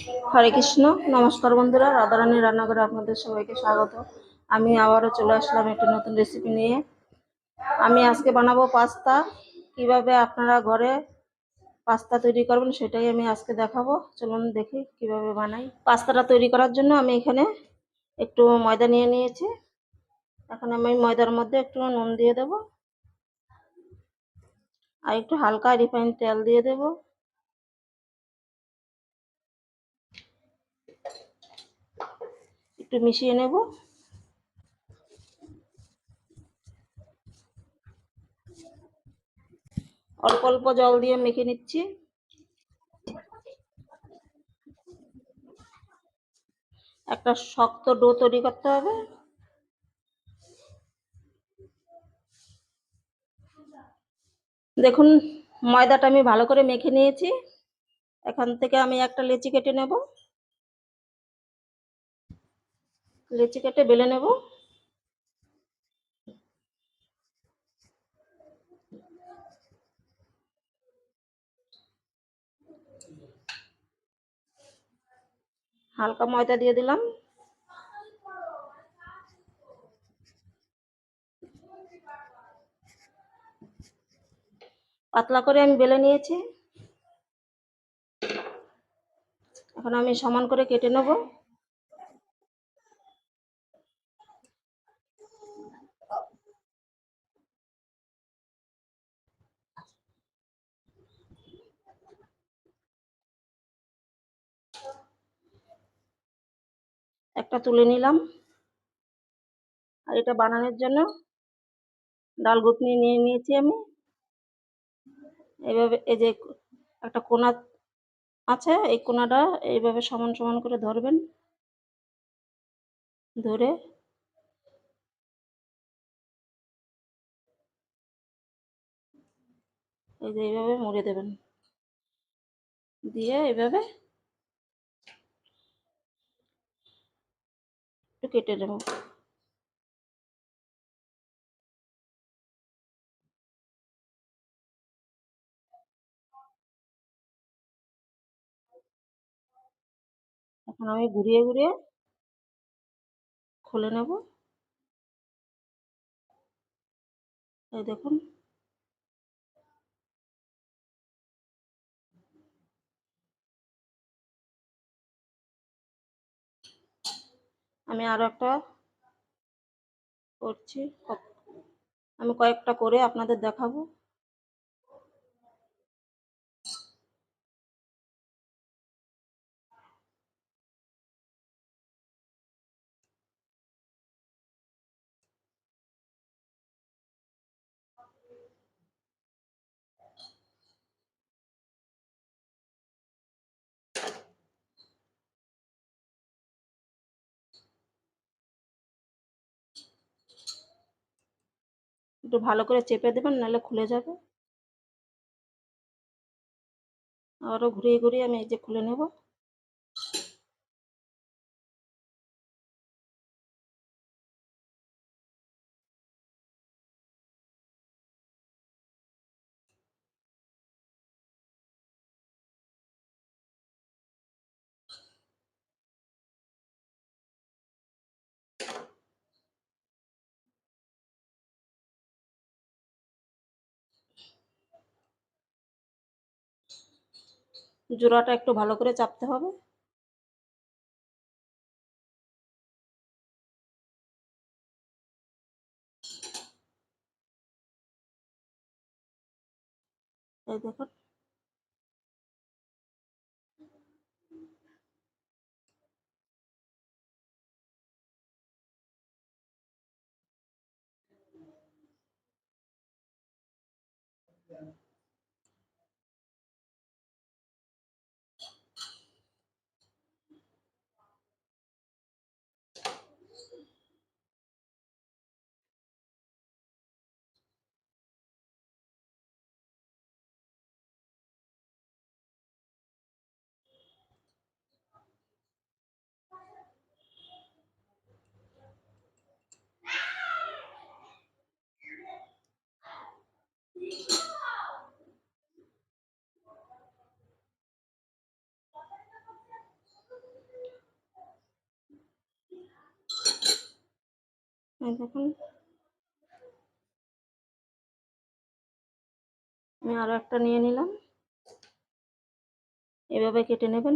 হরে কৃষ্ণ। নমস্কার বন্ধুরা, রাধারানী রান্নাঘরে আপনাদের সবাইকে স্বাগত। আমি আবারও চলে আসলাম একটি নতুন রেসিপি নিয়ে। আমি আজকে বানাবো পাস্তা। কিভাবে আপনারা ঘরে পাস্তা তৈরি করবেন সেটাই আমি আজকে দেখাবো। চলুন দেখি কিভাবে বানাই। পাস্তাটা তৈরি করার জন্য আমি এখানে একটু ময়দা নিয়ে নিয়েছি। এখন আমি ময়দার মধ্যে একটু নুন দিয়ে দেব আর একটু হালকা রিফাইন তেল দিয়ে দেব। একটু মিশিয়ে নেব। অল্প অল্প জল দিয়ে মেখে নিচ্ছি। একটা শক্ত ডো তৈরি করতে হবে। দেখুন, ময়দাটা আমি ভালো করে মেখে নিয়েছি। এখান থেকে আমি একটা লেচি কেটে নেব। লেচি কেটে বেলে নেব। হালকা ময়দা দিয়ে দিলাম। পাতলা করে আমি বেলে নিয়েছি। এখন আমি সমান করে কেটে নেব। একটা তুলে নিলাম। আর এটা বানানোর জন্য ডাল ঘুটনি নিয়ে নিয়েছি আমি। এইভাবে এই যে একটা কোনা আছে, এই কোনাটা এইভাবে সমান সমান করে ধরবেন। ধরে এই যে এইভাবে মুড়ে দেবেন। দিয়ে এইভাবে একটু কেটে নেব। এখন আমি ঘুরিয়ে ঘুরিয়ে খুলে নেব। এই দেখুন, আমি আরো একটা করছি। আমি কয়েকটা করে আপনাদের দেখাবো। একটু ভালো করে চেপে দেবেন, নাহলে খুলে যাবে। আবারও ঘুরিয়ে ঘুরিয়ে আমি এই যে খুলে নেব। জোড়াটা একটু ভালো করে চাপতে হবে। এই দেখুন, এই দেখুন আমি আরো একটা নিয়ে নিলাম। এভাবে কেটে নেবেন।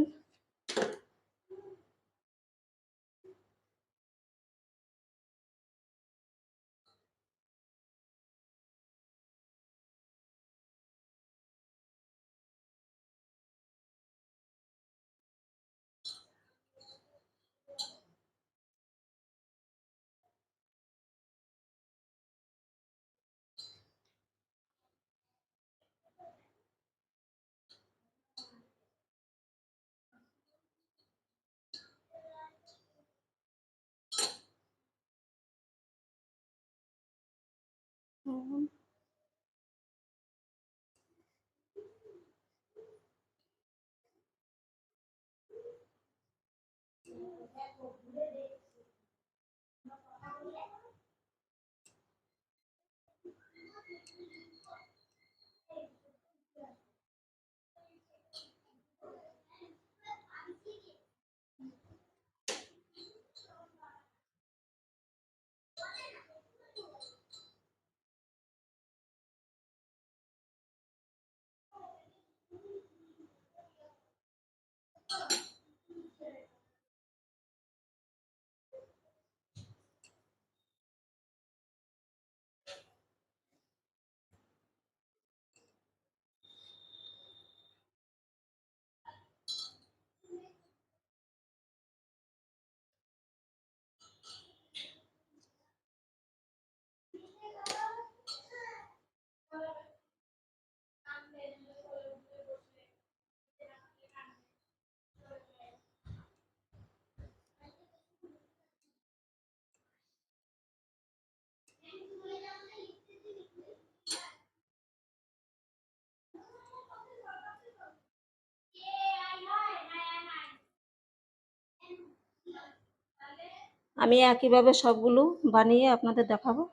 আমি একইভাবে সবগুলো বানিয়ে আপনাদের দেখাবো।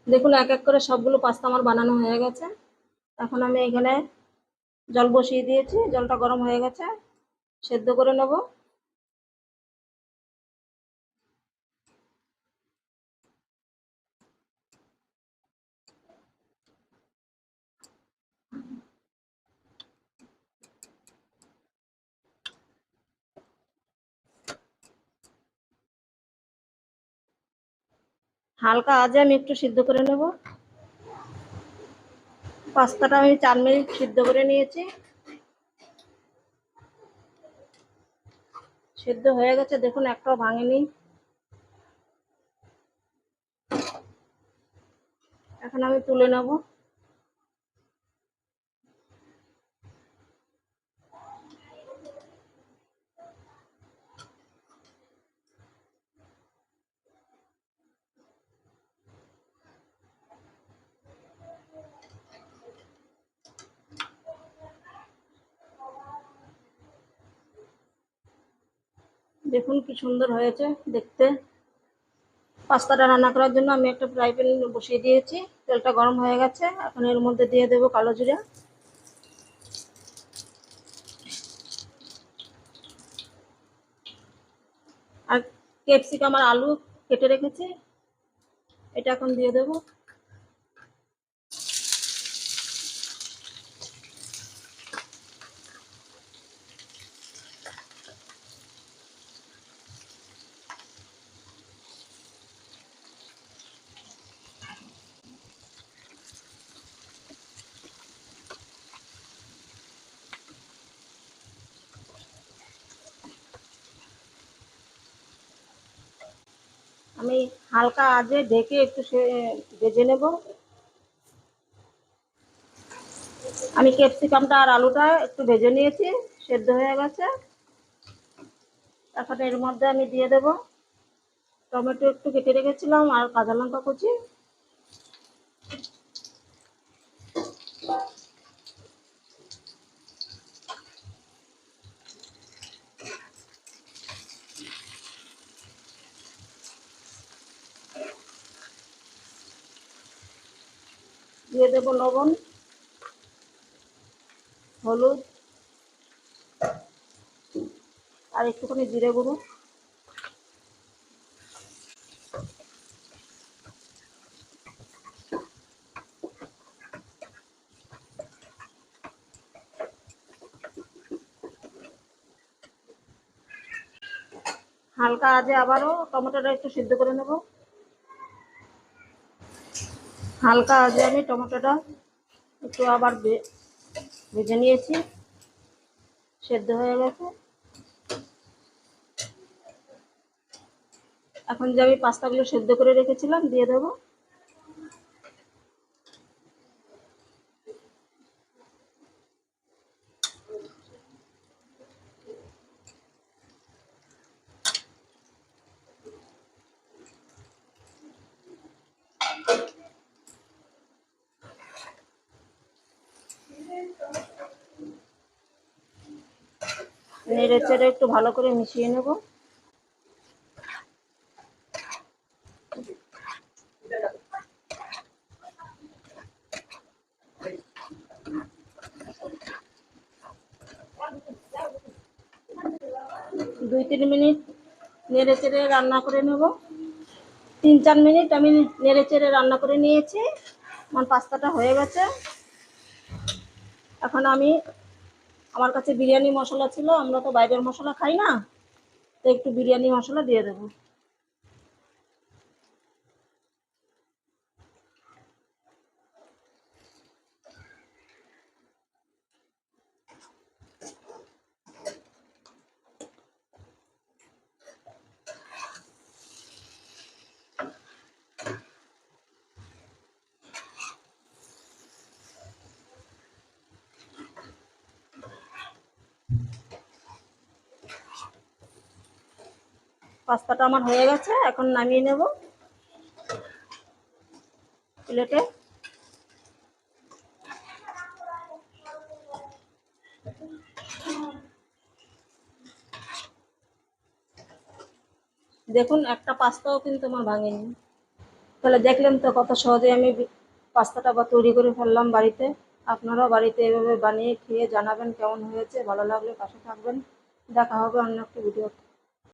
দেখুন এক এক করে সবগুলো পাস্তা আমার বানানো হয়ে গেছে। এখন আমি এখানে জল বসিয়ে দিয়েছি, জলটা গরম হয়ে গেছে, সেদ্ধ করে নেব। হালকা আঁচে আমি একটু সিদ্ধ করে নেব। পাস্তাটা আমি 4 মিনিট সিদ্ধ করে নিয়েছি, সিদ্ধ হয়ে গেছে। দেখুন একটাও ভাঙেনি। এখন আমি তুলে নেব। দেখুন কি সুন্দর হয়েছে দেখতে। পাস্তাটা রান্না করার জন্য আমি একটা ফ্রাই প্যান বসিয়ে দিয়েছি, তেলটা গরম হয়ে গেছে। এখন এর মধ্যে দিয়ে দেবো কালো জিরা আর ক্যাপসিকাম আর আলু কেটে রেখেছি, এটা এখন দিয়ে দেবো। আমি হালকা আঁচে ঢেকে একটু ভেজে নেব। আমি ক্যাপসিকামটা আর আলুটা একটু ভেজে নিয়েছি, সেদ্ধ হয়ে গেছে। এখন এর মধ্যে আমি দিয়ে দেব টমেটো একটু কেটে রেখেছিলাম আর কাঁচা লঙ্কা কুচি। দিয়ে দেব লবণ, হলুদ আর একটুখানি জিরে গুঁড়ো। হালকা আজে আবারও টমেটোটা একটু সিদ্ধ করে নেব। হালকা আজে আমি টমেটোটা একটু আবার ভেজে নিয়েছি, সেদ্ধ হয়ে গেছে। এখন যে আমি পাস্তাগুলো সেদ্ধ করে রেখেছিলাম দিয়ে দেবো। নেড়ে চেড়ে একটু ভালো করে মিশিয়ে নেব। দুই তিন মিনিট নেড়ে চেড়ে রান্না করে নেব। 3-4 মিনিট আমি নেড়ে চেড়ে রান্না করে নিয়েছি। আমার পাস্তাটা হয়ে গেছে। এখন আমার কাছে বিরিয়ানি মশলা ছিল, আমরা তো বাইরের মশলা খাই না, তো একটু বিরিয়ানি মশলা দিয়ে দেবো। পাস্তাটা আমার হয়ে গেছে, এখন নামিয়ে নেব প্লেটে। দেখুন একটা পাস্তাও কিন্তু আমার ভাঙেনি। তাহলে দেখলেন তো কত সহজে আমি পাস্তাটা তৈরি করে ফেললাম বাড়িতে। আপনারাও বাড়িতে এভাবে বানিয়ে খেয়ে জানাবেন কেমন হয়েছে। ভালো লাগলে পাশে থাকবেন। দেখা হবে অন্য একটা ভিডিও।